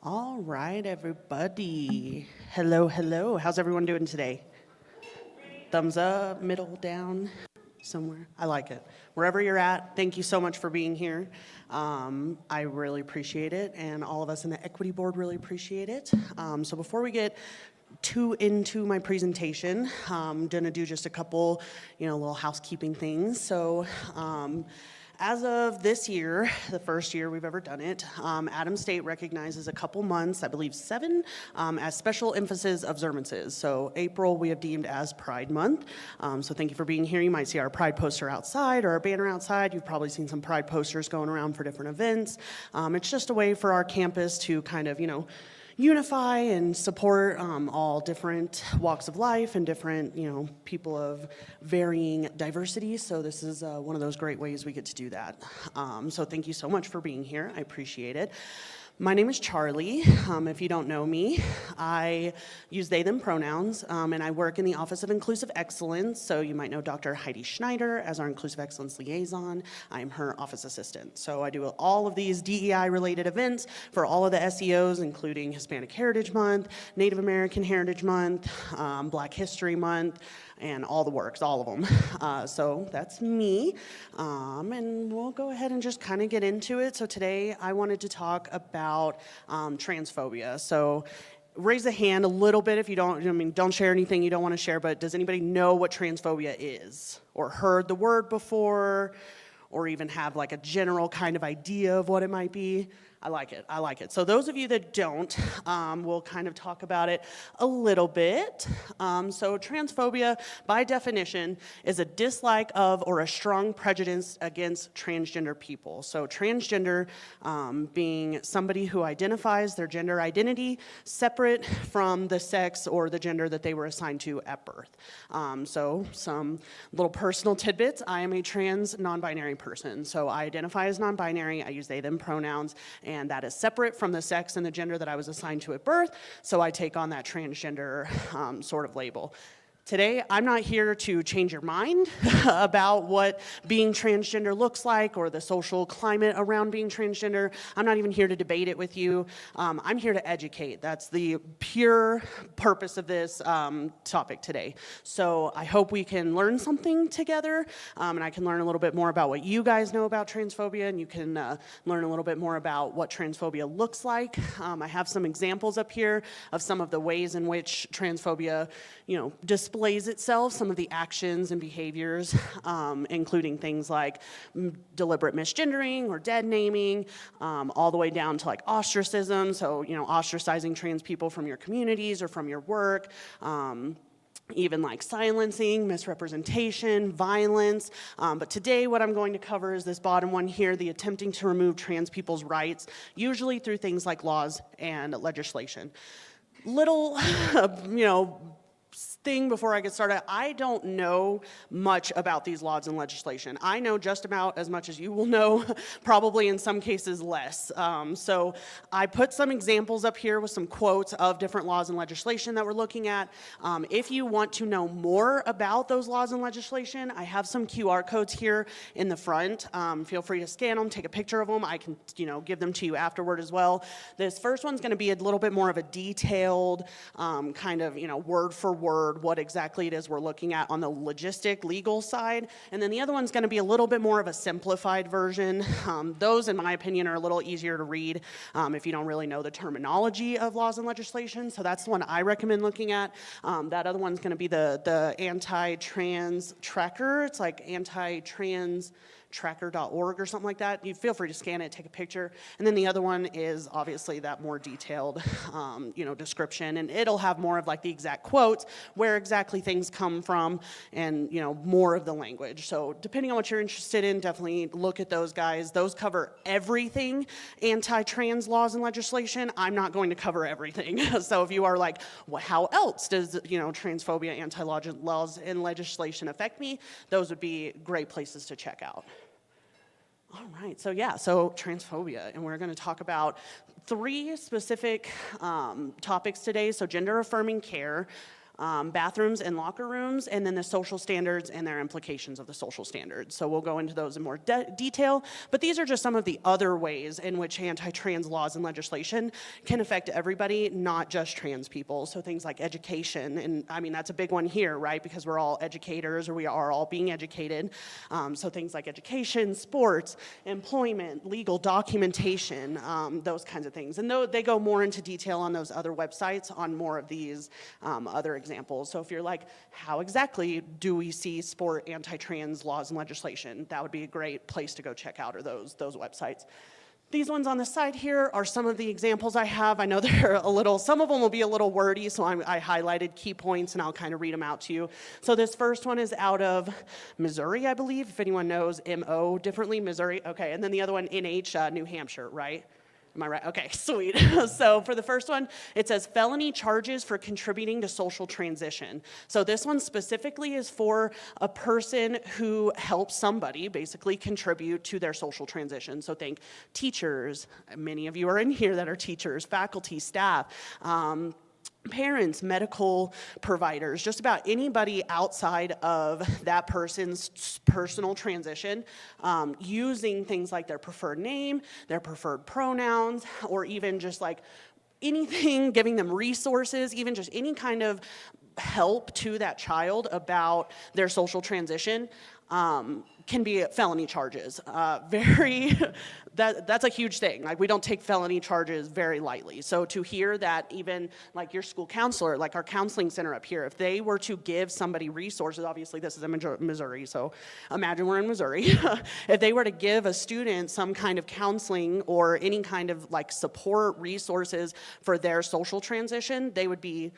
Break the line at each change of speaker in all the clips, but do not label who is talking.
All right, everybody. Hello, hello. How's everyone doing today? Thumbs up, middle, down, somewhere. I like it. Wherever you're at, thank you so much for being here. I really appreciate it, and all of us in the Equity Board really appreciate it. So before we get too into my presentation, I'm gonna do just a couple, little housekeeping things. So. As of this year, the first year we've ever done it, Adams State recognizes a couple months, I believe 7, as special emphasis observances. So April we have deemed as Pride Month. So thank you for being here. You might see our Pride poster outside or our banner outside. You've probably seen some Pride posters going around for different events. It's just a way for our campus to kind of, unify and support all different walks of life and different, people of varying diversity. So this is one of those great ways we get to do that. So thank you so much for being here. I appreciate it. My name is Charlie. If you don't know me, I use they, them pronouns, and I work in the Office of Inclusive Excellence. So you might know Dr. Heidi Schneider as our Inclusive Excellence Liaison. I'm her office assistant. So I do all of these DEI-related events for all of the SEOs, including Hispanic Heritage Month, Native American Heritage Month, Black History Month, and all the works, all of them. So that's me, and we'll go ahead and just kind of get into it. So today I wanted to talk about transphobia. So raise a hand a little bit if you don't share anything you don't want to share, but does anybody know what transphobia is or heard the word before or even have like a general kind of idea of what it might be? I like it. So those of you that don't, we'll kind of talk about it a little bit. So transphobia, by definition, is a dislike of or a strong prejudice against transgender people. So transgender being somebody who identifies their gender identity separate from the sex or the gender that they were assigned to at birth. So some little personal tidbits. I am a trans non-binary person. So I identify as non-binary. I use they, them pronouns. And that is separate from the sex and the gender that I was assigned to at birth, so I take on that transgender sort of label. Today, I'm not here to change your mind about what being transgender looks like or the social climate around being transgender. I'm not even here to debate it with you. I'm here to educate. That's the pure purpose of this topic today. So I hope we can learn something together, and I can learn a little bit more about what you guys know about transphobia, and you can learn a little bit more about what transphobia looks like. I have some examples up here of some of the ways in which transphobia, displays itself, some of the actions and behaviors, including things like deliberate misgendering or dead naming, all the way down to like ostracism, so ostracizing trans people from your communities or from your work, even like silencing, misrepresentation, violence. But today what I'm going to cover is this bottom one here, the attempting to remove trans people's rights, usually through things like laws and legislation. Little, thing before I get started, I don't know much about these laws and legislation. I know just about as much as you will know, probably in some cases less. So I put some examples up here with some quotes of different laws and legislation that we're looking at. If you want to know more about those laws and legislation, I have some QR codes here in the front. Feel free to scan them, take a picture of them. I can, give them to you afterward as well. This first one's going to be a little bit more of a detailed kind of, word for word what exactly it is we're looking at on the logistic legal side. And then the other one's going to be a little bit more of a simplified version. Those, in my opinion, are a little easier to read if you don't really know the terminology of laws and legislation. So that's the one I recommend looking at. That other one's going to be the anti-trans tracker. It's like anti-trans tracker.org or something like that. You feel free to scan it, take a picture. And then the other one is obviously that more detailed, description, and it'll have more of like the exact quotes, where exactly things come from, and more of the language. So depending on what you're interested in, definitely look at those guys. Those cover everything anti-trans laws and legislation. I'm not going to cover everything. So if you are like, well, how else does transphobia, anti-laws and legislation affect me? Those would be great places to check out. All right, so transphobia, and we're going to talk about 3 specific topics today. So gender affirming care, bathrooms and locker rooms, and then the social standards and their implications of the social standards. So we'll go into those in more detail, but these are just some of the other ways in which anti-trans laws and legislation can affect everybody, not just trans people. So things like education, and I mean, that's a big one here, right? Because we're all educators, or we are all being educated. So things like education, sports, employment, legal documentation, those kinds of things. And they go more into detail on those other websites on more of these other examples. So if you're like, how exactly do we see support anti-trans laws and legislation? That would be a great place to go check out, or those websites. These ones on the side here are some of the examples I have. I know they're some of them will be a little wordy, so I highlighted key points and I'll kind of read them out to you. So this first one is out of Missouri, I believe, if anyone knows MO differently, Missouri. Okay, and then the other one, NH, New Hampshire, right? Am I right? Okay, sweet. So for the first one, it says felony charges for contributing to social transition. So this one specifically is for a person who helps somebody basically contribute to their social transition. So think teachers, many of you are in here that are teachers, faculty, staff, parents, medical providers, just about anybody outside of that person's personal transition, using things like their preferred name, their preferred pronouns, or even just like anything, giving them resources, even just any kind of help to that child about their social transition, can be felony charges. That's a huge thing. Like, we don't take felony charges very lightly. So to hear that even like your school counselor, like our counseling center up here, if they were to give somebody resources, obviously this is in Missouri, so imagine we're in Missouri. If they were to give a student some kind of counseling or any kind of like support resources for their social transition, they would be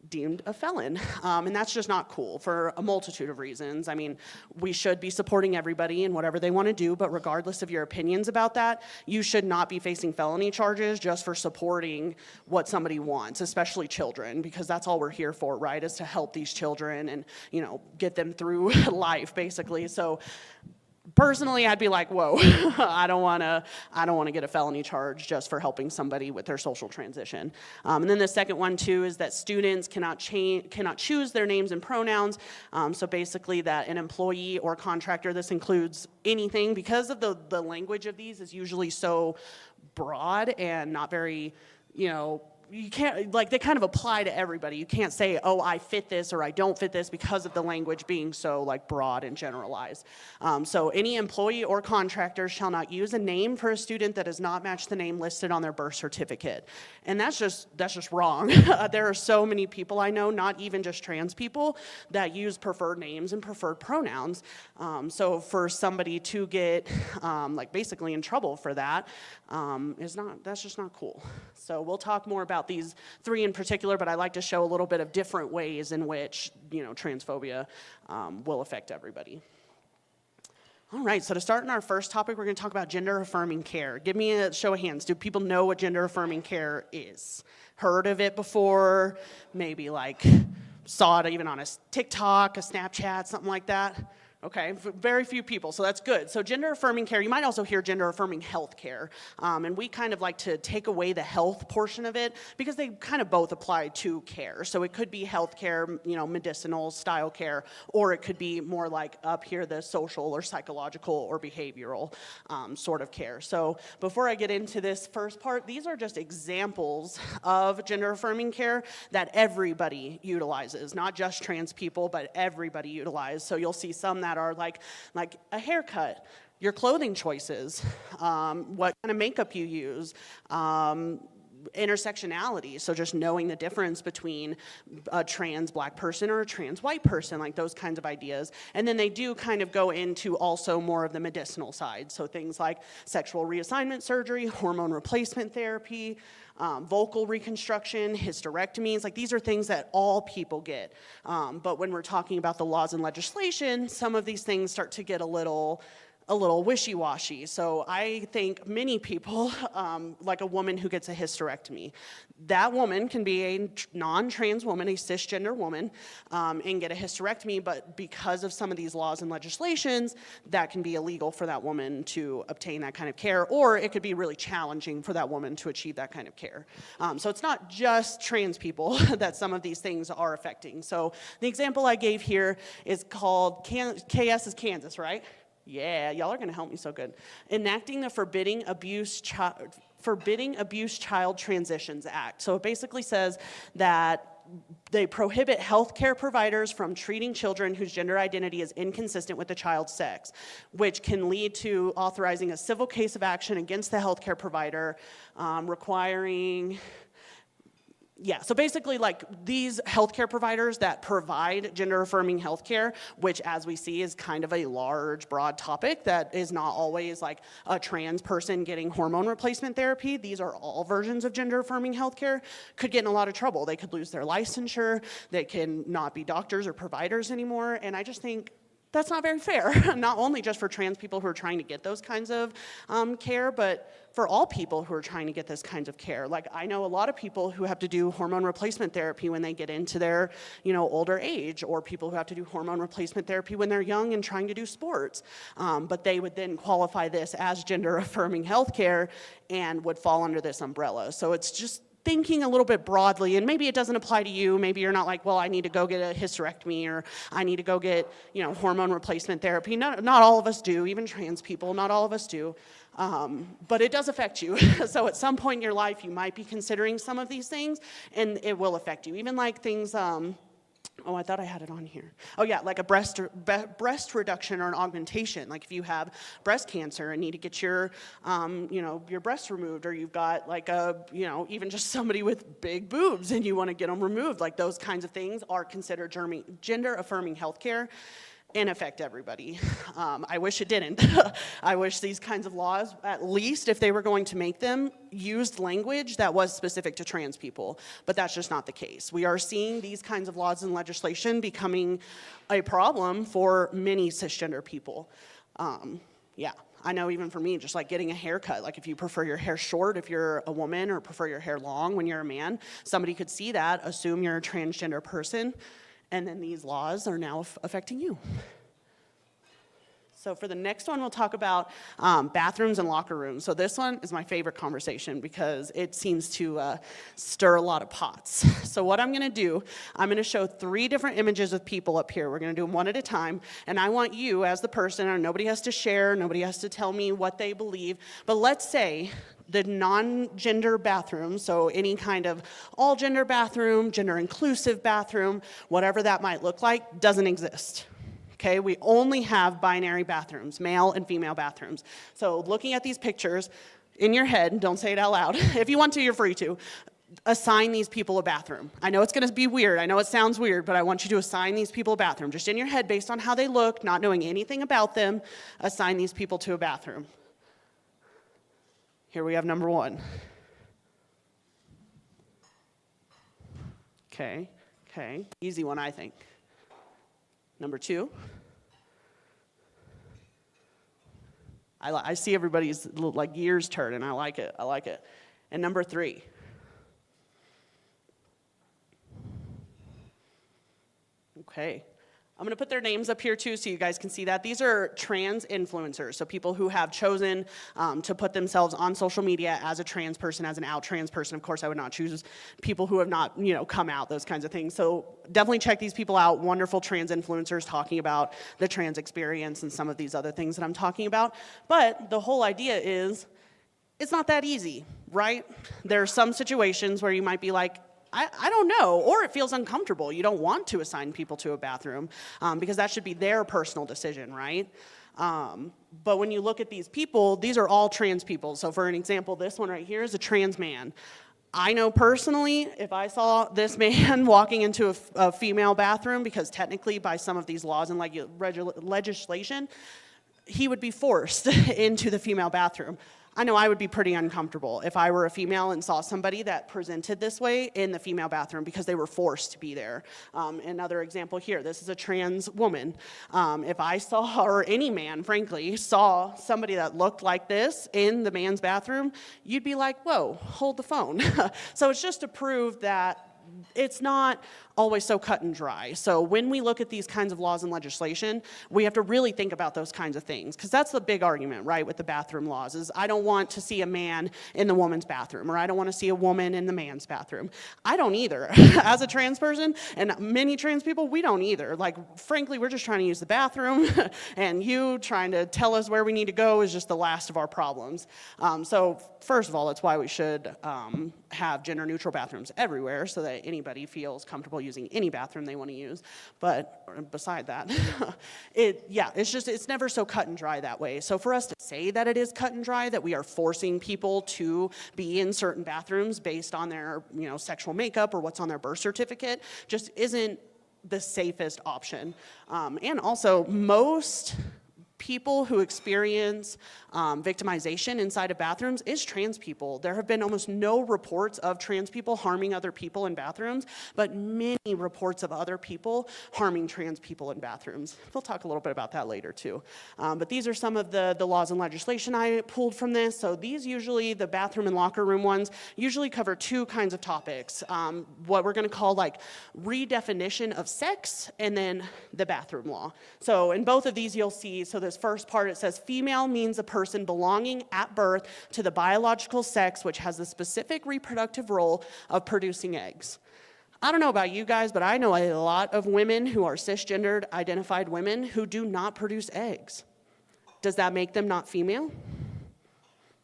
deemed a felon. And that's just not cool for a multitude of reasons. I mean, we should be supporting everybody in whatever they want to do, but regardless of your opinions about that, you should not be facing felony charges just for supporting what somebody wants, especially children, because that's all we're here for, right? Is to help these children and, get them through life, basically. So personally, I'd be like, whoa, I don't want to get a felony charge just for helping somebody with their social transition. And then the second one too is that students cannot choose their names and pronouns. So basically, that an employee or contractor, this includes anything, because of the language of these is usually so broad and not very, you can't, like, they kind of apply to everybody. You can't say, oh, I fit this or I don't fit this, because of the language being so like broad and generalized. So any employee or contractor shall not use a name for a student that does not match the name listed on their birth certificate. And that's just wrong. There are so many people I know, not even just trans people, that use preferred names and preferred pronouns. So for somebody to get like basically in trouble for that, that's just not cool. So we'll talk more about these three in particular, but I like to show a little bit of different ways in which, transphobia will affect everybody. All right, so to start in our first topic, we're going to talk about gender-affirming care. Give me a show of hands. Do people know what gender-affirming care is? Heard of it before? Maybe like saw it even on a TikTok, a Snapchat, something like that? Okay, very few people, so that's good. So gender-affirming care, you might also hear gender-affirming health care. And we kind of like to take away the health portion of it because they kind of both apply to care. So it could be health care, medicinal style care, or it could be more like up here, the social or psychological or behavioral sort of care. So before I get into this first part, these are just examples of gender-affirming care that everybody utilizes, not just trans people, but everybody utilizes. So you'll see some that are like a haircut, your clothing choices, what kind of makeup you use, intersectionality, so just knowing the difference between a trans black person or a trans white person, like those kinds of ideas. And then they do kind of go into also more of the medicinal side, so things like sexual reassignment surgery, hormone replacement therapy, vocal reconstruction, hysterectomies, like these are things that all people get. But when we're talking about the laws and legislation, some of these things start to get a little a little wishy-washy. So I think many people, like a woman who gets a hysterectomy, that woman can be a non-trans woman, a cisgender woman, and get a hysterectomy, but because of some of these laws and legislations, that can be illegal for that woman to obtain that kind of care, or it could be really challenging for that woman to achieve that kind of care. So it's not just trans people that some of these things are affecting. So the example I gave here is called, KS is Kansas, right? Yeah, y'all are gonna help me so good. Enacting the Forbidding Abuse Child Transitions Act. So it basically says that they prohibit healthcare providers from treating children whose gender identity is inconsistent with the child's sex, which can lead to authorizing a civil case of action against the healthcare provider, requiring. Yeah, so basically like these healthcare providers that provide gender-affirming healthcare, which as we see is kind of a large, broad topic that is not always like a trans person getting hormone replacement therapy. These are all versions of gender-affirming healthcare, could get in a lot of trouble. They could lose their licensure, they can not be doctors or providers anymore, and I just think that's not very fair, not only just for trans people who are trying to get those kinds of care, but for all people who are trying to get this kinds of care. Like I know a lot of people who have to do hormone replacement therapy when they get into their, older age, or people who have to do hormone replacement therapy when they're young and trying to do sports. But they would then qualify this as gender-affirming healthcare and would fall under this umbrella. So it's just thinking a little bit broadly, and maybe it doesn't apply to you. Maybe you're not like, well, I need to go get a hysterectomy, or I need to go get, hormone replacement therapy. Not all of us do, even trans people, not all of us do. But it does affect you. So at some point in your life, you might be considering some of these things, and it will affect you. Even like things, oh, I thought I had it on here. Oh yeah, like a breast reduction or an augmentation. Like if you have breast cancer and need to get your breast removed, or you've got like even just somebody with big boobs and you want to get them removed, like those kinds of things are considered gender-affirming healthcare and affect everybody. I wish it didn't. I wish these kinds of laws, at least if they were going to make them, used language that was specific to trans people, but that's just not the case. We are seeing these kinds of laws and legislation becoming a problem for many cisgender people. Yeah, I know even for me, just like getting a haircut, like if you prefer your hair short, if you're a woman, or prefer your hair long when you're a man, somebody could see that, assume you're a transgender person, and then these laws are now affecting you. So for the next one, we'll talk about bathrooms and locker rooms. So this one is my favorite conversation because it seems to stir a lot of pots. So what I'm gonna do, I'm gonna show 3 different images of people up here. We're gonna do them one at a time, and I want you as the person, and nobody has to share, nobody has to tell me what they believe, but let's say the non-gender bathroom, so any kind of all-gender bathroom, gender-inclusive bathroom, whatever that might look like, doesn't exist. Okay, we only have binary bathrooms, male and female bathrooms. So looking at these pictures, in your head, don't say it out loud. If you want to, you're free to. Assign these people a bathroom. I know it's gonna be weird, I know it sounds weird, but I want you to assign these people a bathroom. Just in your head, based on how they look, not knowing anything about them, assign these people to a bathroom. Here we have number 1. Okay, easy one, I think. Number 2. I see everybody's like gears turn, and I like it. And number 3. Okay. I'm gonna put their names up here too so you guys can see that. These are trans influencers, so people who have chosen to put themselves on social media as a trans person, as an out trans person. Of course, I would not choose people who have not, come out, those kinds of things. So definitely check these people out. Wonderful trans influencers talking about the trans experience and some of these other things that I'm talking about. But the whole idea is, it's not that easy, right? There are some situations where you might be like, I don't know, or it feels uncomfortable. You don't want to assign people to a bathroom because that should be their personal decision, right? But when you look at these people, these are all trans people. So for an example, this one right here is a trans man. I know personally, if I saw this man walking into a female bathroom, because technically by some of these laws and legislation, he would be forced into the female bathroom. I know I would be pretty uncomfortable if I were a female and saw somebody that presented this way in the female bathroom because they were forced to be there. Another example here, this is a trans woman. If I saw, or any man, frankly, saw somebody that looked like this in the man's bathroom, you'd be like, whoa, hold the phone. So it's just to prove that it's not always so cut and dry. So when we look at these kinds of laws and legislation, we have to really think about those kinds of things, because that's the big argument, right, with the bathroom laws, is I don't want to see a man in the woman's bathroom, or I don't want to see a woman in the man's bathroom. I don't either. As a trans person, and many trans people, we don't either. Like, frankly, we're just trying to use the bathroom, and you trying to tell us where we need to go is just the last of our problems. So first of all, that's why we should have gender-neutral bathrooms everywhere, so that anybody feels comfortable using any bathroom they want to use. But beside that, it's never so cut and dry that way. So for us to say that it is cut and dry, that we are forcing people to be in certain bathrooms based on their, sexual makeup or what's on their birth certificate, just isn't the safest option. And also, most people who experience victimization inside of bathrooms is trans people. There have been almost no reports of trans people harming other people in bathrooms, but many reports of other people harming trans people in bathrooms. We'll talk a little bit about that later too. But these are some of the laws and legislation I pulled from this. So these usually, the bathroom and locker room ones, usually cover two kinds of topics. What we're gonna call like redefinition of sex, and then the bathroom law. So in both of these you'll see, so this first part, it says female means a person belonging at birth to the biological sex which has the specific reproductive role of producing eggs. I don't know about you guys, but I know a lot of women who are cisgendered identified women who do not produce eggs. Does that make them not female?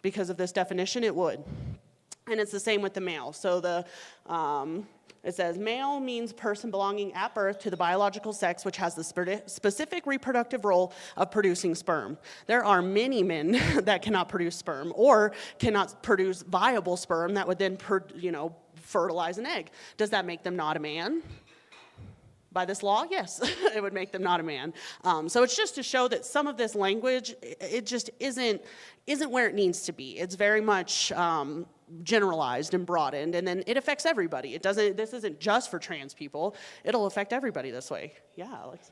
Because of this definition, it would. And it's the same with the male. So it says male means person belonging at birth to the biological sex which has the specific reproductive role of producing sperm. There are many men that cannot produce sperm or cannot produce viable sperm that would then fertilize an egg. Does that make them not a man? By this law, yes, it would make them not a man. So it's just to show that some of this language, it just isn't where it needs to be. It's very much generalized and broadened, and then it affects everybody. This isn't just for trans people. It'll affect everybody this way. Yeah, Alex.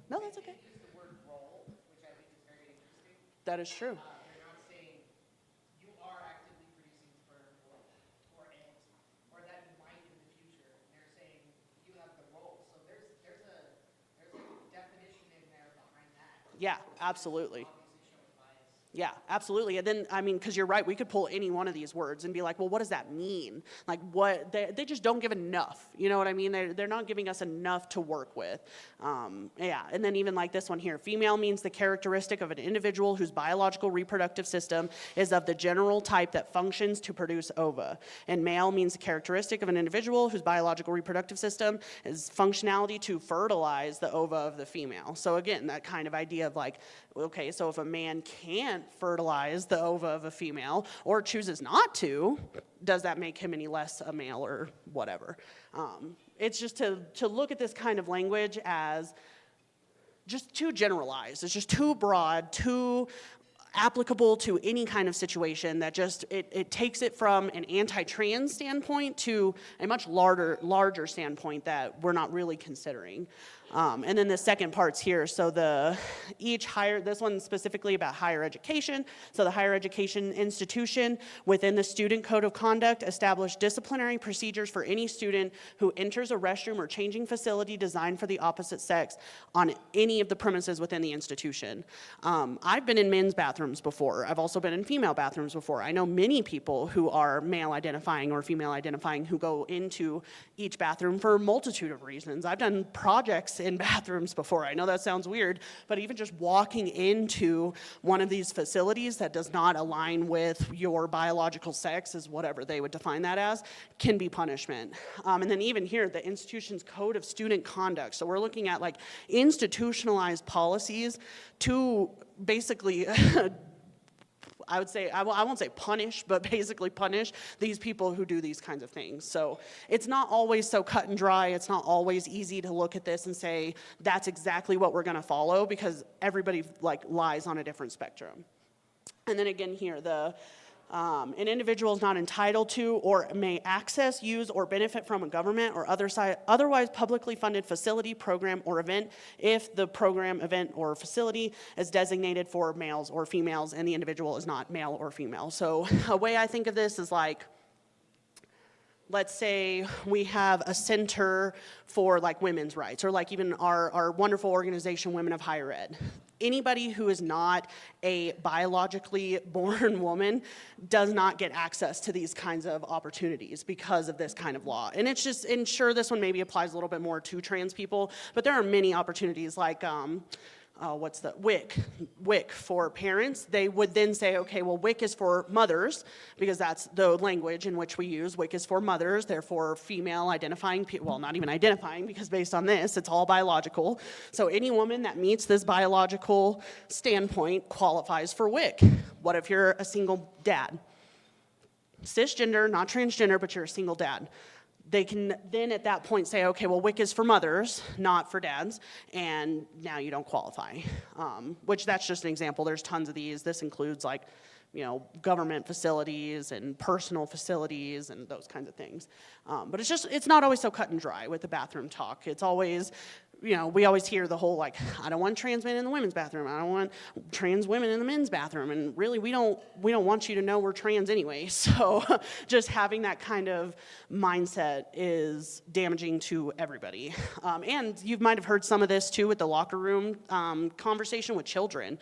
No, that's okay.
The word role, which I think is very interesting.
That is true.
They're not saying you are actively producing sperm or eggs, or that you might in the future. They're saying you have the role. So there's a definition in there behind that.
Yeah, absolutely.
Obviously showing bias.
Yeah, absolutely. And then, because you're right, we could pull any one of these words and be like, well, what does that mean? Like, what, they just don't give enough. You know what I mean? They're not giving us enough to work with. Yeah, and then even like this one here, female means the characteristic of an individual whose biological reproductive system is of the general type that functions to produce ova. And male means the characteristic of an individual whose biological reproductive system is functionality to fertilize the ova of the female. So again, that kind of idea of like, okay, so if a man can't fertilize the ova of a female or chooses not to, does that make him any less a male or whatever? It's just to look at this kind of language as just too generalized. It's just too broad, too applicable to any kind of situation that just, it takes it from an anti-trans standpoint to a much larger standpoint that we're not really considering. And then the second part's here. So this one's specifically about higher education. So the higher education institution within the student code of conduct established disciplinary procedures for any student who enters a restroom or changing facility designed for the opposite sex on any of the premises within the institution. I've been in men's bathrooms before. I've also been in female bathrooms before. I know many people who are male identifying or female identifying who go into each bathroom for a multitude of reasons. I've done projects in bathrooms before. I know that sounds weird, but even just walking into one of these facilities that does not align with your biological sex, as whatever they would define that as, can be punishment. And then even here, the institution's code of student conduct. So we're looking at like institutionalized policies to basically I would say, I won't say punish, but basically punish these people who do these kinds of things. So it's not always so cut and dry. It's not always easy to look at this and say, that's exactly what we're gonna follow, because everybody like lies on a different spectrum. And then again here, an individual is not entitled to or may access, use, or benefit from a government or otherwise publicly funded facility, program, or event if the program, event, or facility is designated for males or females and the individual is not male or female. So a way I think of this is like, let's say we have a center for like women's rights, or like even our wonderful organization, Women of Higher Ed. Anybody who is not a biologically born woman does not get access to these kinds of opportunities because of this kind of law. And it's just, and sure, this one maybe applies a little bit more to trans people, but there are many opportunities like, what's the WIC for parents. They would then say, okay, well, WIC is for mothers because that's the language in which we use. WIC is for mothers, therefore female identifying, well, not even identifying because based on this, it's all biological. So any woman that meets this biological standpoint qualifies for WIC. What if you're a single dad? Cisgender, not transgender, but you're a single dad. They can then at that point say, okay, well, WIC is for mothers, not for dads, and now you don't qualify. Which that's just an example. There's tons of these. This includes like, government facilities and personal facilities and those kinds of things. But it's not always so cut and dry with the bathroom talk. It's always, we always hear the whole like, I don't want trans men in the women's bathroom. I don't want trans women in the men's bathroom. And really, we don't want you to know we're trans anyway. So just having that kind of mindset is damaging to everybody. And you might have heard some of this too with the locker room conversation with children.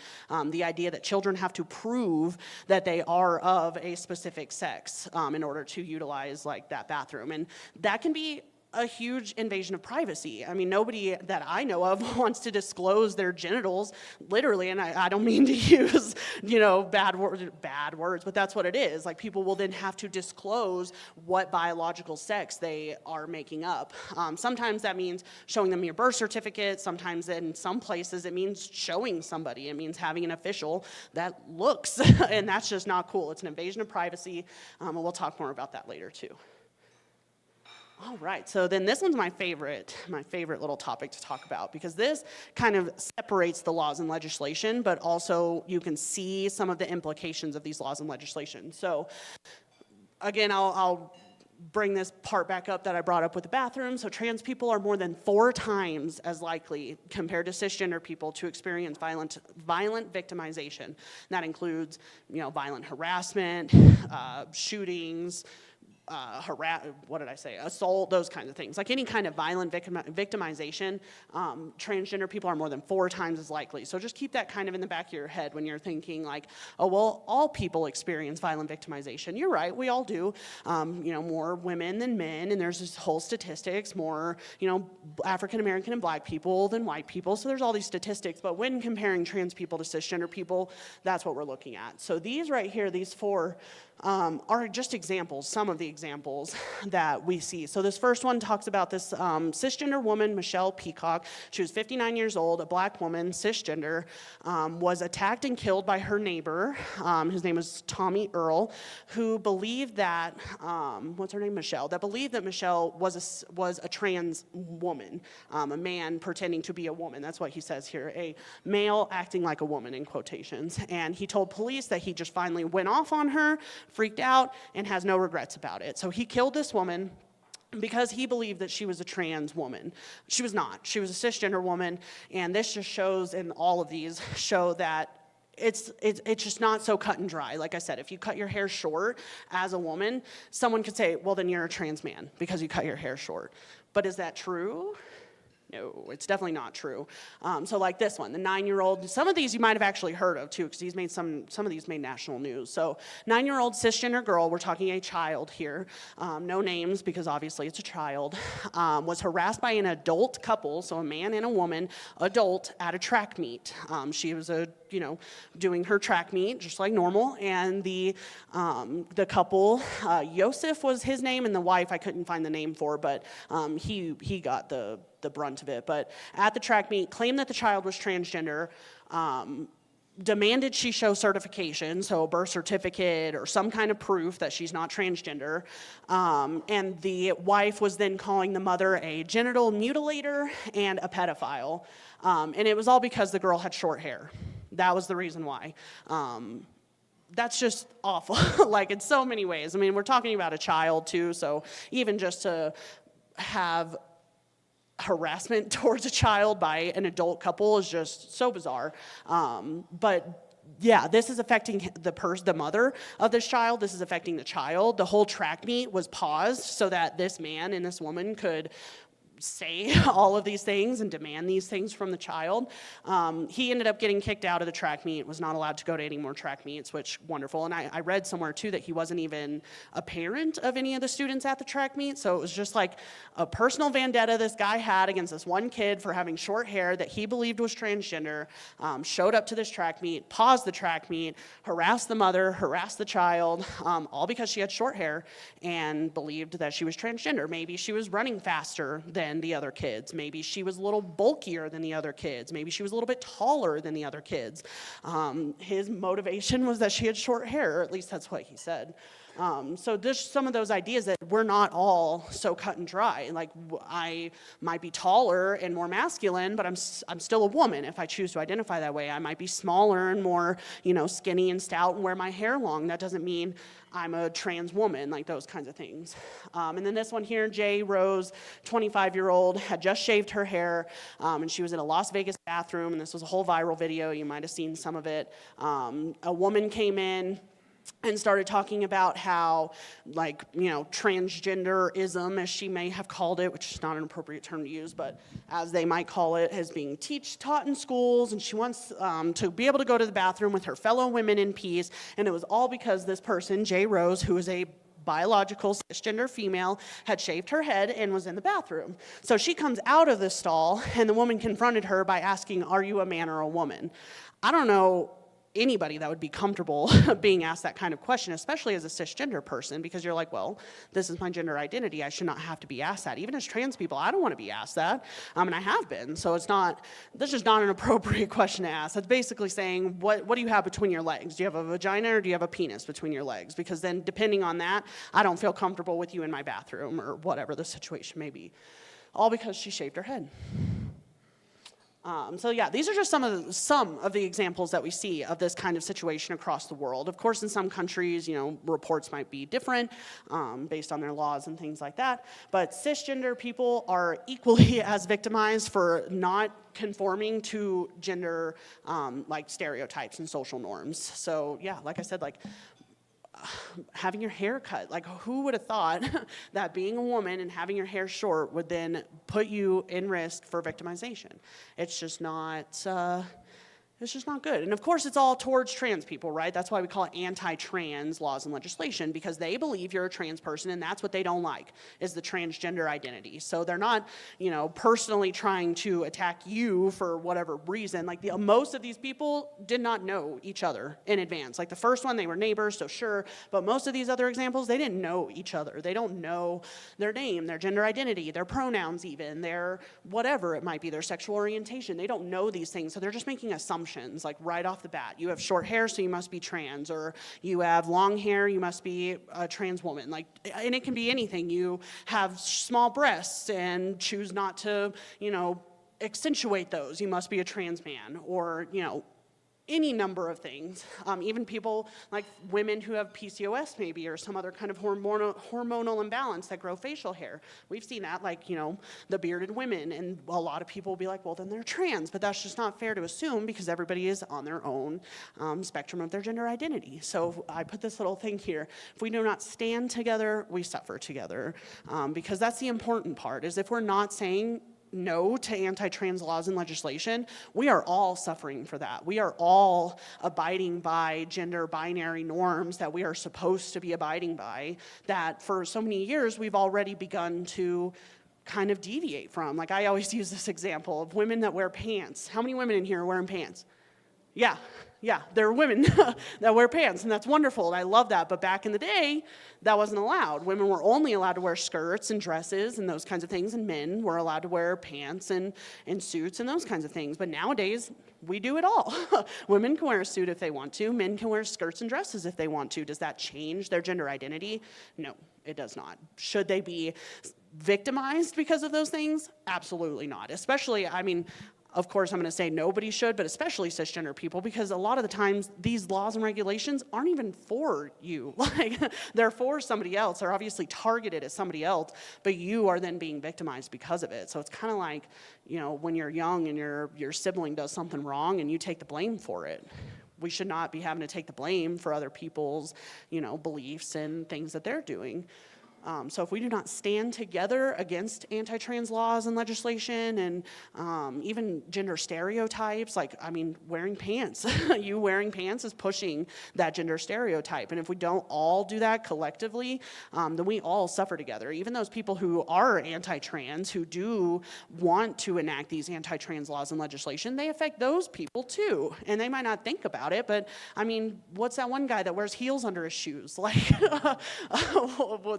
The idea that children have to prove that they are of a specific sex in order to utilize like that bathroom. And that can be a huge invasion of privacy. I mean, nobody that I know of wants to disclose their genitals, literally, and I don't mean to use, bad words, but that's what it is. Like, people will then have to disclose what biological sex they are making up. Sometimes that means showing them your birth certificate. Sometimes in some places it means showing somebody. It means having an official that looks, and that's just not cool. It's an invasion of privacy, and we'll talk more about that later too. All right, so then this one's my favorite little topic to talk about, because this kind of separates the laws and legislation, but also you can see some of the implications of these laws and legislation. So again, I'll bring this part back up that I brought up with the bathroom. So trans people are more than 4 times as likely compared to cisgender people to experience violent victimization. And that includes, violent harassment, shootings, assault, those kinds of things. Like any kind of violent victimization, transgender people are more than 4 times as likely. So just keep that kind of in the back of your head when you're thinking like, oh, well, all people experience violent victimization. You're right, we all do. More women than men, and there's this whole statistics, more, African American and black people than white people. So there's all these statistics, but when comparing trans people to cisgender people, that's what we're looking at. So these right here, these 4, are just examples, some of the examples that we see. So this first one talks about this cisgender woman, Michelle Peacock. She was 59 years old, a black woman, cisgender, was attacked and killed by her neighbor. His name was Tommy Earl, who believed that, what's her name? Michelle, that believed that Michelle was a trans woman, a man pretending to be a woman. That's what he says here, a male acting like a woman, in quotations. And he told police that he just finally went off on her, freaked out, and has no regrets about it. So he killed this woman because he believed that she was a trans woman. She was not. She was a cisgender woman, and this just shows, and all of these show that it's just not so cut and dry. Like I said, if you cut your hair short as a woman, someone could say, well, then you're a trans man because you cut your hair short. But is that true? No, it's definitely not true. So like this one, the 9-year-old, some of these you might have actually heard of too, because these made some of these made national news. So 9-year-old cisgender girl, we're talking a child here, no names because obviously it's a child, was harassed by an adult couple, so a man and a woman, adult, at a track meet. She was doing her track meet just like normal, and the couple, Yosef was his name, and the wife I couldn't find the name for, but he got the brunt of it. But at the track meet, claimed that the child was transgender, demanded she show certification, so a birth certificate or some kind of proof that she's not transgender. And the wife was then calling the mother a genital mutilator and a pedophile. And it was all because the girl had short hair. That was the reason why. that's just awful, like in so many ways. I mean, we're talking about a child too, so even just to have harassment towards a child by an adult couple is just so bizarre. But yeah, this is affecting the mother of this child. This is affecting the child. The whole track meet was paused so that this man and this woman could say all of these things and demand these things from the child. He ended up getting kicked out of the track meet, was not allowed to go to any more track meets, which wonderful. And I read somewhere too that he wasn't even a parent of any of the students at the track meet. So it was just like a personal vendetta this guy had against this one kid for having short hair that he believed was transgender, showed up to this track meet, paused the track meet, harassed the mother, harassed the child, all because she had short hair and believed that she was transgender. Maybe she was running faster than the other kids. Maybe she was a little bulkier than the other kids. Maybe she was a little bit taller than the other kids. His motivation was that she had short hair, or at least that's what he said. So there's some of those ideas that we're not all so cut and dry. Like I might be taller and more masculine, but I'm still a woman if I choose to identify that way. I might be smaller and more, skinny and stout and wear my hair long. That doesn't mean I'm a trans woman, like those kinds of things. And then this one here, Jay Rose, 25-year-old, had just shaved her hair, and she was in a Las Vegas bathroom, and this was a whole viral video. You might have seen some of it. A woman came in and started talking about how, transgenderism, as she may have called it, which is not an appropriate term to use, but as they might call it, is being taught in schools, and she wants to be able to go to the bathroom with her fellow women in peace, and it was all because this person, Jay Rose, who is a biological cisgender female, had shaved her head and was in the bathroom. So she comes out of the stall, and the woman confronted her by asking, "Are you a man or a woman?" I don't know anybody that would be comfortable being asked that kind of question, especially as a cisgender person, because you're like, well, this is my gender identity. I should not have to be asked that. Even as trans people, I don't want to be asked that, and I have been. So this is not an appropriate question to ask. That's basically saying, what do you have between your legs? Do you have a vagina or do you have a penis between your legs? Because then depending on that, I don't feel comfortable with you in my bathroom or whatever the situation may be. All because she shaved her head. So yeah, these are just some of the examples that we see of this kind of situation across the world. Of course, in some countries, reports might be different based on their laws and things like that. But cisgender people are equally as victimized for not conforming to gender stereotypes and social norms. So yeah, like I said, having your hair cut, who would have thought that being a woman and having your hair short would then put you in risk for victimization? It's just not good. And of course, it's all towards trans people, right? That's why we call it anti-trans laws and legislation, because they believe you're a trans person, and that's what they don't like, is the transgender identity. So they're not, personally trying to attack you for whatever reason. Most of these people did not know each other in advance. The first one, they were neighbors, so sure. But most of these other examples, they didn't know each other. They don't know their name, their gender identity, their pronouns even, their whatever it might be, their sexual orientation. They don't know these things, so they're just making assumptions. Right off the bat. You have short hair, so you must be trans, or you have long hair, you must be a trans woman. And it can be anything. You have small breasts and choose not to, accentuate those. You must be a trans man, or, any number of things. Even people like women who have PCOS maybe, or some other kind of hormonal imbalance that grow facial hair. We've seen that, the bearded women, and a lot of people will be like, well, then they're trans, but that's just not fair to assume, because everybody is on their own spectrum of their gender identity. So I put this little thing here. If we do not stand together, we suffer together, because that's the important part, is if we're not saying no to anti-trans laws and legislation, we are all suffering for that. We are all abiding by gender binary norms that we are supposed to be abiding by, that for so many years we've already begun to kind of deviate from. I always use this example of women that wear pants. How many women in here are wearing pants? Yeah, there are women that wear pants, and that's wonderful, and I love that. But back in the day, that wasn't allowed. Women were only allowed to wear skirts and dresses and those kinds of things, and men were allowed to wear pants and suits and those kinds of things. But nowadays, we do it all. Women can wear a suit if they want to. Men can wear skirts and dresses if they want to. Does that change their gender identity? No, it does not. Should they be victimized because of those things? Absolutely not. Especially, Of course, I'm going to say nobody should, but especially cisgender people, because a lot of the times these laws and regulations aren't even for you. Like, they're for somebody else. They're obviously targeted at somebody else, but you are then being victimized because of it. So it's kind of like, you know, when you're young and your sibling does something wrong and you take the blame for it. We should not be having to take the blame for other people's, you know, beliefs and things that they're doing. So if we do not stand together against anti-trans laws and legislation and even gender stereotypes, like, I mean, wearing pants, you wearing pants is pushing that gender stereotype. And if we don't all do that collectively, then we all suffer together. Even those people who are anti-trans, who do want to enact these anti-trans laws and legislation, they affect those people too. And they might not think about it, but I mean, what's that one guy that wears heels under his shoes? Like,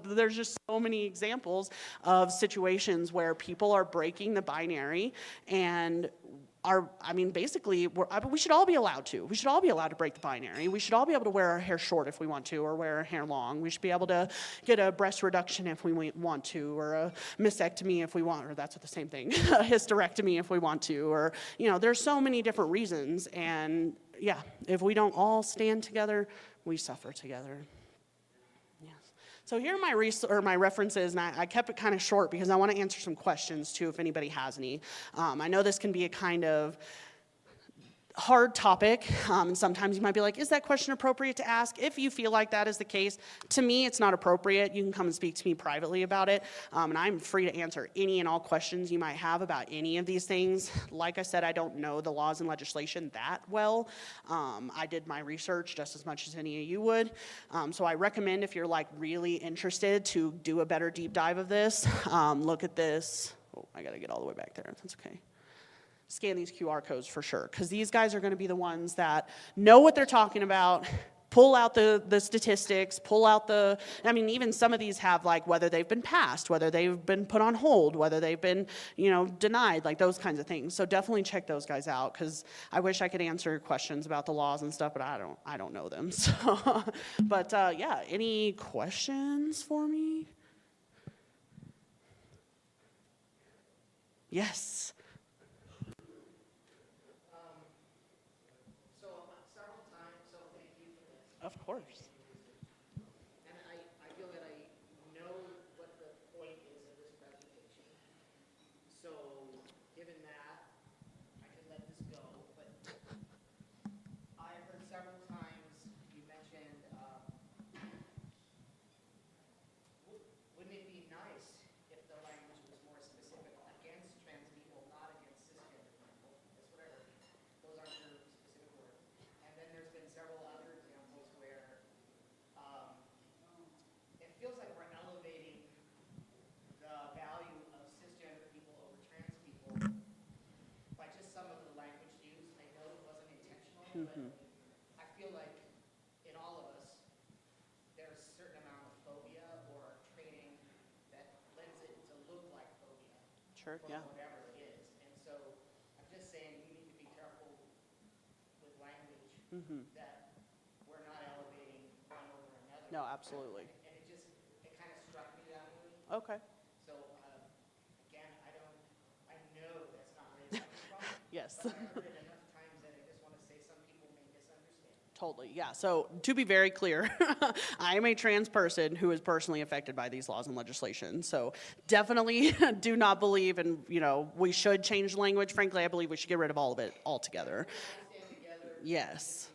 there's just so many examples of situations where people are breaking the binary and I mean, basically, we should all be allowed to. We should all be allowed to break the binary. We should all be able to wear our hair short if we want to, or wear our hair long. We should be able to get a breast reduction if we want to, or a mastectomy if we want, or that's the same thing, a hysterectomy if we want to, or, you know, there's so many different reasons. And yeah, if we don't all stand together, we suffer together. So here are my references, and I kept it kind of short because I want to answer some questions too if anybody has any. I know this can be a kind of hard topic, and sometimes you might be like, is that question appropriate to ask? If you feel like that is the case, to me it's not appropriate. You can come and speak to me privately about it, and I'm free to answer any and all questions you might have about any of these things. Like I said, I don't know the laws and legislation that well. I did my research just as much as any of you would, so I recommend if you're like really interested to do a better deep dive of this, look at this. Oh, I gotta get all the way back there, that's okay. Scan these QR codes for sure, because these guys are going to be the ones that know what they're talking about, pull out the statistics, pull out I mean, even some of these have like whether they've been passed, whether they've been put on hold, whether they've been, you know, denied, like those kinds of things. So definitely check those guys out, because I wish I could answer questions about the laws and stuff, but I don't know them. So, but yeah, any questions for me? Yes. Of course.
And I feel that I know what the point is of this presentation. So, given that, I can let this go. But I heard several times you mentioned, wouldn't it be nice if the language was more specific against trans people, not against cisgender people? That's whatever. Those aren't your specific words. And then there's been several other examples where it feels like we're elevating the value of cisgender people over trans people by just some of the language used. I know it wasn't intentional, but I feel like in all of us, there's a certain amount of phobia or training that lends it to look like phobia.
Sure,
For
yeah.
whatever it is. And so I'm just saying we need to be careful with language that we're not elevating one over another.
No, absolutely.
And it kind of struck me that way.
Okay.
So again, I know that's not where it's coming from.
Yes.
But I've heard it enough times that I just want to say some people may misunderstand.
Totally, yeah. So to be very clear, I am a trans person who is personally affected by these laws and legislation. So definitely do not believe in, you know, we should change language. Frankly, I believe we should get rid of all of it altogether.
Stand together.
Yes.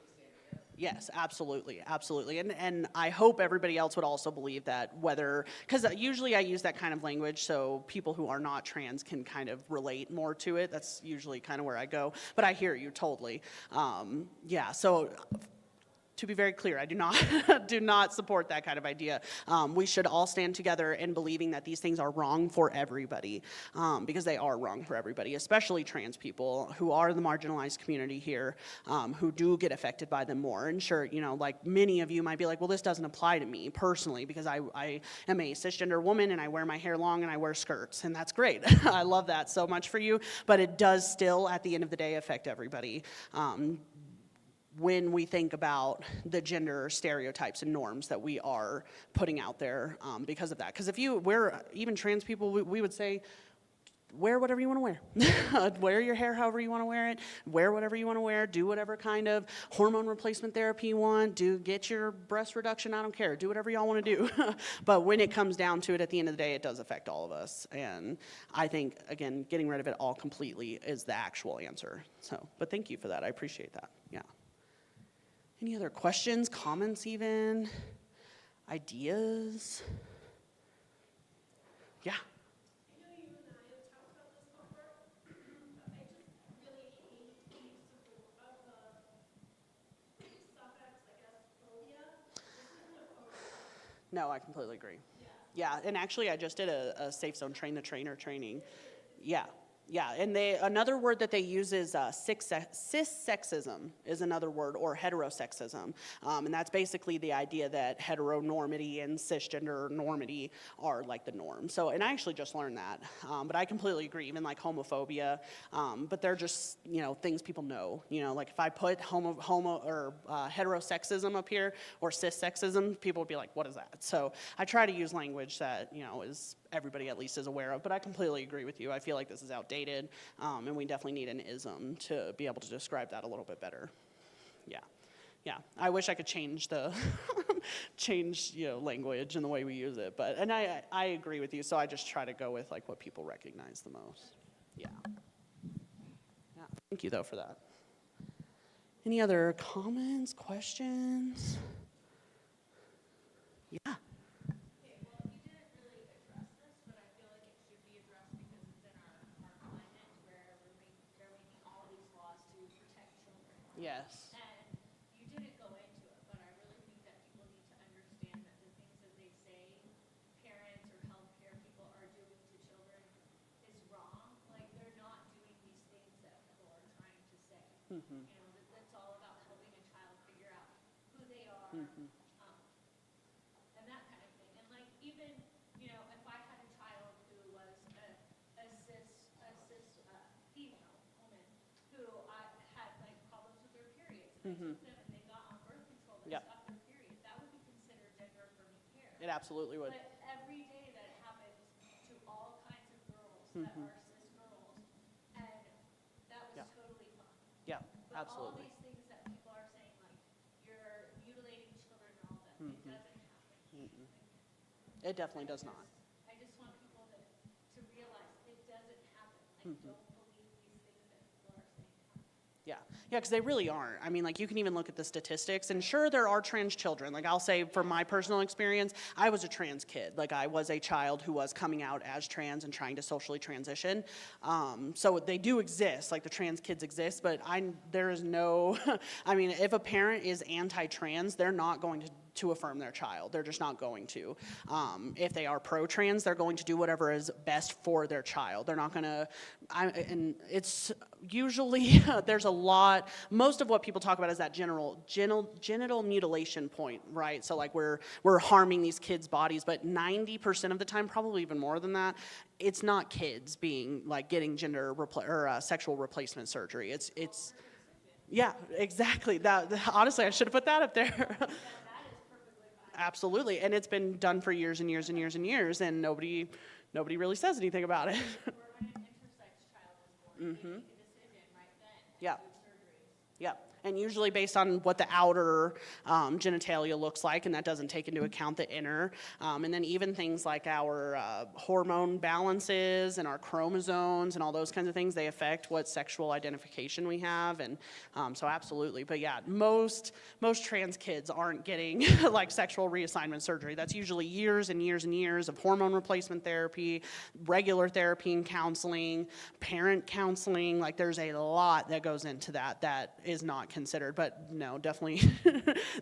Yes, absolutely, absolutely. And I hope everybody else would also believe that, whether, because usually I use that kind of language so people who are not trans can kind of relate more to it. That's usually kind of where I go. But I hear you totally. Yeah, so to be very clear, I do not do not support that kind of idea. We should all stand together in believing that these things are wrong for everybody, because they are wrong for everybody, especially trans people who are the marginalized community here, who do get affected by them more. And sure, you know, like many of you might be like, well, this doesn't apply to me personally because I am a cisgender woman and I wear my hair long and I wear skirts, and that's great. I love that so much for you, but it does still, at the end of the day, affect everybody. When we think about the gender stereotypes and norms that we are putting out there because of that. Because if we're even trans people, we would say, wear whatever you want to wear. Wear your hair however you want to wear it. Wear whatever you want to wear. Do whatever kind of hormone replacement therapy you want. Get your breast reduction. I don't care. Do whatever y'all want to do. But when it comes down to it, at the end of the day, it does affect all of us. And I think, again, getting rid of it all completely is the actual answer. So, but thank you for that. I appreciate that. Yeah. Any other questions, comments even, ideas? Yeah. No, I completely agree. Yeah, and actually I just did a Safe Zone Train the Trainer training. Yeah, yeah, and another word that they use is cis-sexism is another word, or heterosexism, and that's basically the idea that heteronormity and cisgender normity are like the norm. So, and I actually just learned that, but I completely agree, even like homophobia, but they're just, things people know, like if I put heterosexism up here or cis-sexism, people would be like, what is that? So I try to use language that, is everybody at least is aware of, but I completely agree with you. I feel like this is outdated, and we definitely need an ism to be able to describe that a little bit better. Yeah, yeah. I wish I could change the language and the way we use it, and I agree with you. So I just try to go with like what people recognize the most. Yeah. Yeah. Thank you though for that. Any other comments, questions? Yeah. Yes.
And you didn't go into it, but I really think that people need to understand that the things that they say parents or healthcare people are doing to children is wrong. Like, they're not doing these things that people are trying to say.
Mm-hmm.
That's all about helping a child figure out who they are,
Mm-hmm.
and that kind of thing. And like, even, if I had a child who was a cis female woman who had like problems with their periods, and I took them and they got on birth control and
Yep.
stopped their period, that would be considered gender affirming care.
It absolutely would.
But every day that it happens to all kinds of girls that are cis girls, and that was
Yeah.
totally fine.
Yeah,
But all
absolutely.
these things that people are saying, like, you're mutilating children and all that, it doesn't happen.
It definitely does not.
I just want people to realize it doesn't happen. Like, don't believe these things that people are saying happen.
Yeah, because they really aren't. I mean, like, you can even look at the statistics, and sure, there are trans children. Like, I'll say from my personal experience, I was a trans kid. Like, I was a child who was coming out as trans and trying to socially transition. So they do exist, like the trans kids exist, but there is no, I mean, if a parent is anti-trans, they're not going to affirm their child. They're just not going to. If they are pro-trans, they're going to do whatever is best for their child. They're not going to, and it's usually, there's a lot, most of what people talk about is that genital mutilation point, right? So like we're harming these kids' bodies, but 90% of the time, probably even more than that, it's not kids getting sexual replacement surgery. It's yeah, exactly. That honestly, I should have put that up there. Absolutely, and it's been done for years and years and years and years, and nobody really says anything about it.
Or when an intersex child was born, they make a decision right then.
Yeah.
Do surgeries.
Yeah, and usually based on what the outer genitalia looks like, and that doesn't take into account the inner. And then even things like our hormone balances and our chromosomes and all those kinds of things, they affect what sexual identification we have. And so absolutely, but yeah, most trans kids aren't getting like sexual reassignment surgery. That's usually years and years and years of hormone replacement therapy, regular therapy and counseling, parent counseling. Like there's a lot that goes into that is not considered, but no, definitely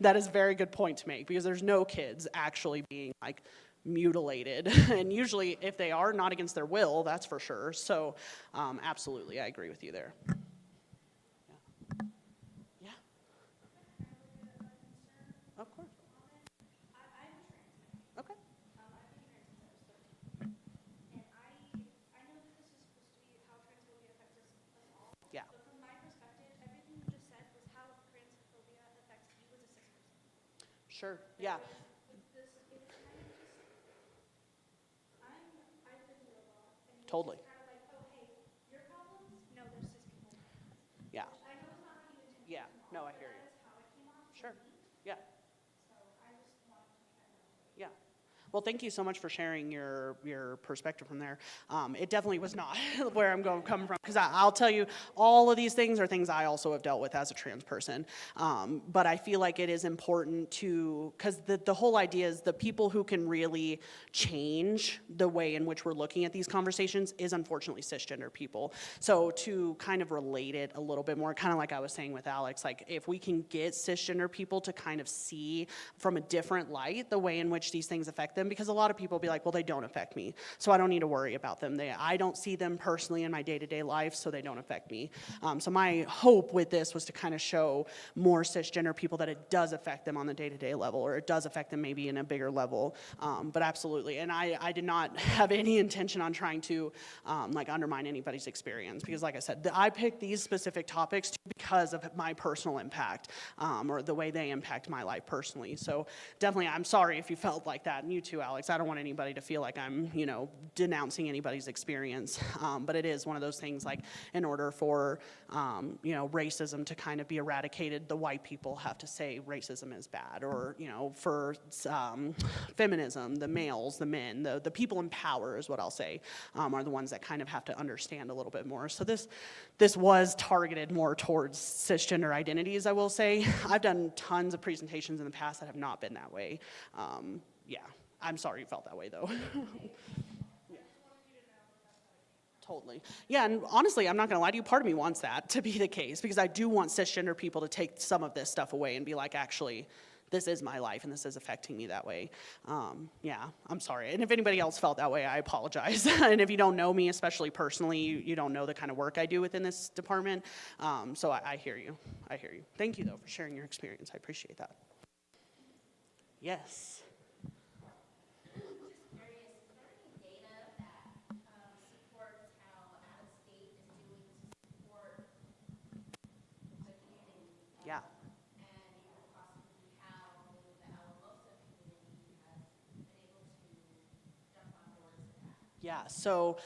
that is a very good point to make, because there's no kids actually being like mutilated, and usually if they are, not against their will, that's for sure. So absolutely, I agree with you there. Yeah. Of course. Okay.
And I know that this is supposed to be how transphobia affects us all.
Yeah.
But from my perspective, everything you just said was how transphobia affects you as a cis person.
Sure. Yeah.
It's kind of just, I've been through a lot. And
Totally.
it's kind of like, oh,
Well, thank you so much for sharing your perspective from there. It definitely was not where I'm coming from, because I'll tell you, all of these things are things I also have dealt with as a trans person. But I feel like it is important to, because the whole idea is the people who can really change the way in which we're looking at these conversations is unfortunately cisgender people. So to kind of relate it a little bit more, kind of like I was saying with Alex, like if we can get cisgender people to kind of see from a different light the way in which these things affect them, because a lot of people will be like, well, they don't affect me, so I don't need to worry about them. I don't see them personally in my day-to-day life, so they don't affect me. So my hope with this was to kind of show more cisgender people that it does affect them on the day-to-day level, or it does affect them maybe in a bigger level. But absolutely, and I did not have any intention on trying to like undermine anybody's experience, because like I said, I picked these specific topics because of my personal impact, or the way they impact my life personally. So definitely, I'm sorry if you felt like that, and you too, Alex. I don't want anybody to feel like I'm, denouncing anybody's experience. But it is one of those things, like, in order for, racism to kind of be eradicated, the white people have to say racism is bad, or, for feminism, the males, the men, the people in power is what I'll say, are the ones that kind of have to understand a little bit more. So this was targeted more towards cisgender identities, I will say. I've done tons of presentations in the past that have not been that way. Yeah, I'm sorry you felt that way, though. Yeah. Totally. Yeah, and honestly, I'm not gonna lie to you, part of me wants that to be the case, because I do want cisgender people to take some of this stuff away and be like, actually, this is my life and this is affecting me that way. Yeah, I'm sorry. And if anybody else felt that way, I apologize. And if you don't know me, especially personally, you don't know the kind of work I do within this department. So I hear you. I hear you. Thank you, though, for sharing your experience. I appreciate that. Yes. Yeah. Yeah, so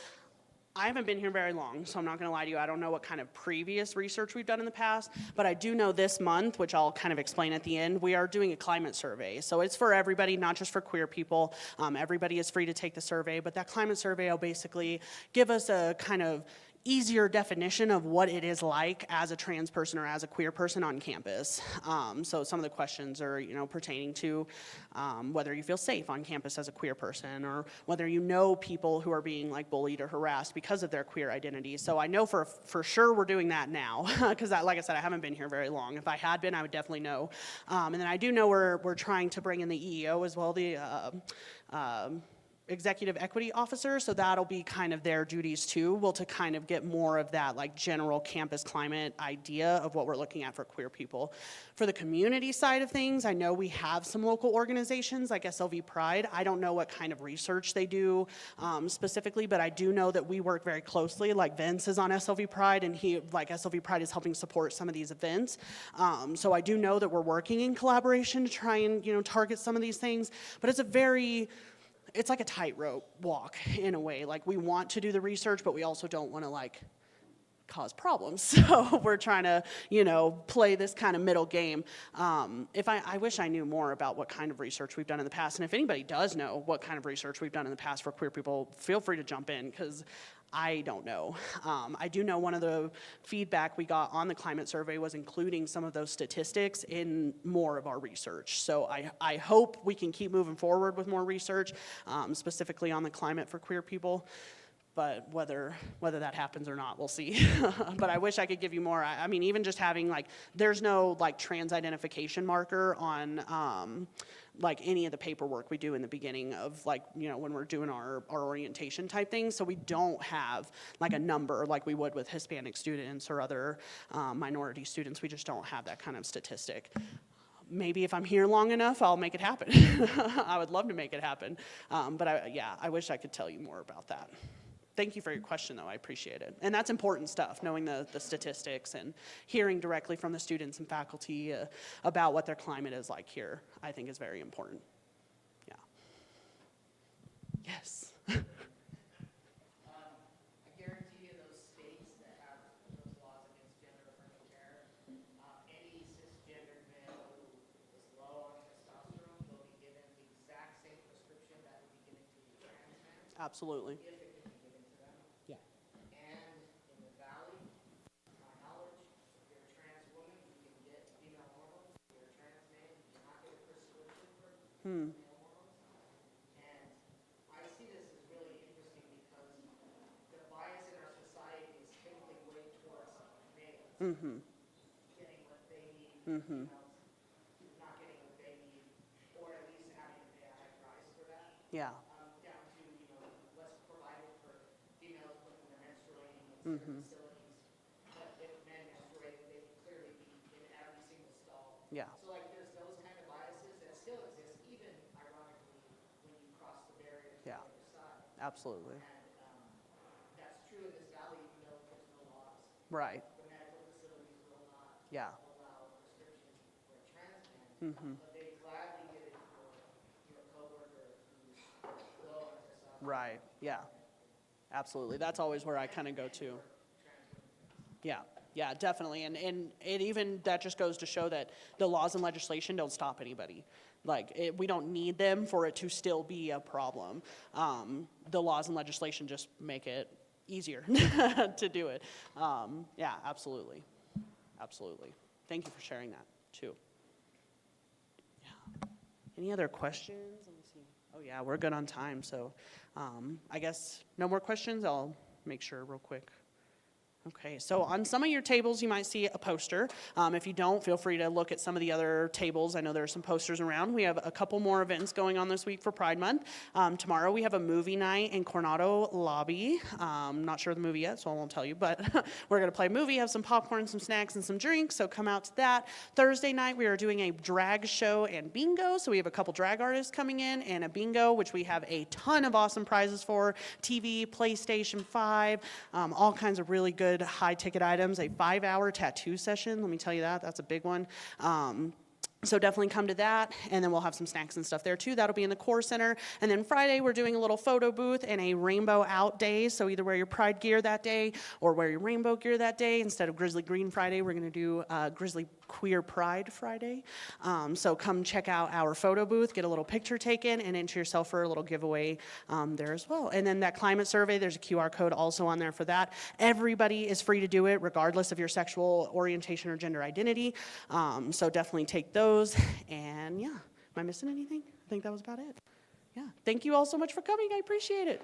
I haven't been here very long, so I'm not going to lie to you. I don't know what kind of previous research we've done in the past, but I do know this month, which I'll kind of explain at the end, we are doing a climate survey. So it's for everybody, not just for queer people. Everybody is free to take the survey, but that climate survey will basically give us a kind of easier definition of what it is like as a trans person or as a queer person on campus. So some of the questions are, pertaining to whether you feel safe on campus as a queer person, or whether you know people who are being like bullied or harassed because of their queer identity. So I know for sure we're doing that now, because like I said, I haven't been here very long. If I had been, I would definitely know. And then I do know we're trying to bring in the EEO as well, the executive equity officer, so that'll be kind of their duties too, to kind of get more of that like general campus climate idea of what we're looking at for queer people. For the community side of things, I know we have some local organizations like SLV Pride. I don't know what kind of research they do specifically, but I do know that we work very closely. Like Vince is on SLV Pride, and SLV Pride is helping support some of these events. So I do know that we're working in collaboration to try and target some of these things, but it's like a tightrope walk in a way. Like, we want to do the research, but we also don't want to cause problems. So we're trying to, play this kind of middle game. I wish I knew more about what kind of research we've done in the past. And if anybody does know what kind of research we've done in the past for queer people, feel free to jump in, because I don't know. I do know one of the feedback we got on the climate survey was including some of those statistics in more of our research. So I hope we can keep moving forward with more research, specifically on the climate for queer people. But whether that happens or not, we'll see. But I wish I could give you more. I mean, even just having there's no trans identification marker on any of the paperwork we do in the beginning of when we're doing our orientation type things. So we don't have a number like we would with Hispanic students or other minority students. We just don't have that kind of statistic. Maybe if I'm here long enough, I'll make it happen. I would love to make it happen. But I wish I could tell you more about that. Thank you for your question, though. I appreciate it. And that's important stuff, knowing the statistics and hearing directly from the students and faculty about what their climate is like here, I think is very important. Yeah. Yes.
I guarantee you those states that have those laws against gender-affirming care, any cisgendered male who is low on testosterone will be given the exact same prescription that
Absolutely.
if it can be given to them.
Yeah.
And in the valley, to my knowledge, if you're a trans woman, you can get female hormones. If you're a trans man, you cannot get a prescription for male hormones. And I see this as really interesting because the bias in our society is typically way towards males getting what they need, females not getting what they need, or at least having to pay a high price for that.
Yeah.
Down to, what's provided for females when they're menstruating in certain facilities. But if men menstruate, they would clearly be in every single stall.
Yeah.
So like there's those kind of biases that still exist, even ironically, when you cross the barrier to the
Yeah.
other side.
Absolutely.
And that's true in this valley, even though there's no laws.
Right.
The medical facilities will not
Yeah.
allow prescriptions for a trans man, but they gladly give it for your coworker who's low on testosterone.
Right. Yeah. Absolutely. That's always where I kind of go to. Yeah. Yeah, definitely. And it even, that just goes to show that the laws and legislation don't stop anybody. Like, we don't need them for it to still be a problem. The laws and legislation just make it easier to do it. Yeah, absolutely. Absolutely. Thank you for sharing that, too. Yeah. Any other questions? Let me see. Oh, yeah, we're good on time. So I guess no more questions. I'll make sure real quick. Okay, so on some of your tables, you might see a poster. If you don't, feel free to look at some of the other tables. I know there are some posters around. We have a couple more events going on this week for Pride Month. Tomorrow, we have a movie night in Coronado Lobby. Not sure of the movie yet, so I won't tell you, but we're going to play a movie, have some popcorn, some snacks, and some drinks, so come out to that. Thursday night, we are doing a drag show and bingo, so we have a couple drag artists coming in, and a bingo, which we have a ton of awesome prizes for, TV, PlayStation 5, all kinds of really good high ticket items, a 5-hour tattoo session. Let me tell you that's a big one. So definitely come to that, and then we'll have some snacks and stuff there too. That'll be in the Core Center. And then Friday, we're doing a little photo booth and a rainbow out day. So either wear your Pride gear that day or wear your rainbow gear that day. Instead of Grizzly Green Friday, we're going to do Grizzly Queer Pride Friday. So come check out our photo booth, get a little picture taken, and enter yourself for a little giveaway there as well. And then that climate survey, there's a QR code also on there for that. Everybody is free to do it, regardless of your sexual orientation or gender identity. So definitely take those. And yeah, am I missing anything? I think that was about it. Yeah, thank you all so much for coming. I appreciate it.